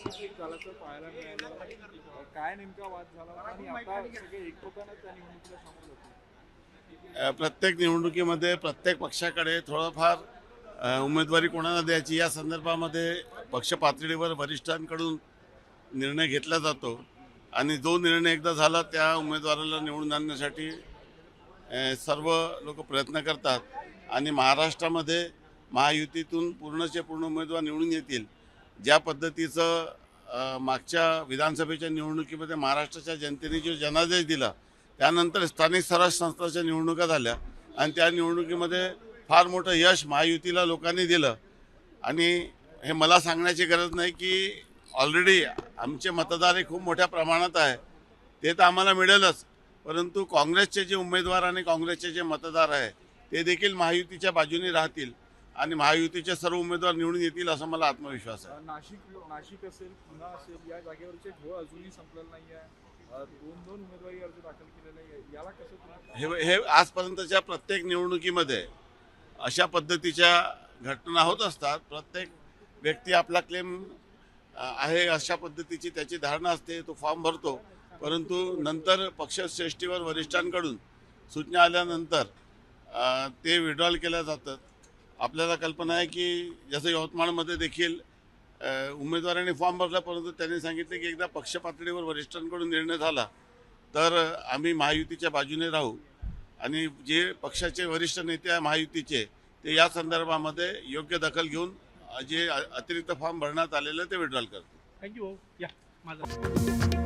सुटसुटीत झाल्याचं पाहायला मिळालं. काय नेमका वाद झाला होता आणि आता सगळे एकमतानं त्या निवडणुकीला सामोरं जातील? प्रत्येक निवडणुकीमध्ये प्रत्येक पक्षाकडे थोडंफार उमेदवारी कोणाला द्यायची या संदर्भामध्ये पक्ष पातळीवर वरिष्ठांकडून निर्णय घेतला जातो आणि जो निर्णय एकदा झाला त्या उमेदवाराला निवडून आणण्यासाठी सर्व लोक प्रयत्न करतात आणि महाराष्ट्रामध्ये महायुतीतून पूर्णचे पूर्ण उमेदवार निवडून येतील. ज्या पद्धतीचं मागच्या विधानसभेच्या निवडणुकीमध्ये महाराष्ट्राच्या जनतेने जो जनादेश दिला त्यानंतर स्थानिक स्वराज्य संस्थांच्या निवडणुका झाल्या आणि त्या निवडणुकीमध्ये फार मोठं यश महायुतीला लोकांनी दिलं. आणि हे मला सांगण्याची गरज नाही की ऑलरेडी आमचे मतदार हे खूप मोठ्या प्रमाणात आहे, ते तर आम्हाला मिळेलच, परंतु काँग्रेसचे जे उमेदवार आणि काँग्रेसचे जे मतदार आहे ते देखील महायुतीच्या बाजूने राहतील आणि महायुतीचे सर्व उमेदवार निवडून येतील असं मला आत्मविश्वास आहे. नाशिक असेल, पुणे असेल, या जागेवरचे घोळ अजूनही संपलेला नाही आहे. दोन उमेदवारी अर्ज दाखल केलेले आहे. याला कसं हे आजपर्यंतच्या प्रत्येक निवडणुकीमध्ये अशा पद्धतीच्या घटना होत असतात. प्रत्येक व्यक्ती आपला क्लेम आहे अशा पद्धतीची त्याची धारणा असते, तो फॉर्म भरतो, परंतु नंतर पक्षश्रेष्ठीवर वरिष्ठांकडून सूचना आल्यानंतर ते विड्रॉल केल्या जातात. आपल्याला कल्पना आहे की जसं यवतमाळमध्ये देखील उमेदवारांनी फॉर्म भरला, परंतु त्यांनी सांगितले की एकदा पक्ष पातळीवर वरिष्ठांकडून निर्णय झाला तर आम्ही महायुतीच्या बाजूने राहू आणि जे पक्षाचे वरिष्ठ नेते आहे महायुतीचे ते या संदर्भामध्ये योग्य दखल घेऊन जे अतिरिक्त फॉर्म भरण्यात आलेले ते विड्रॉल करतील. थँक्यू. या माझा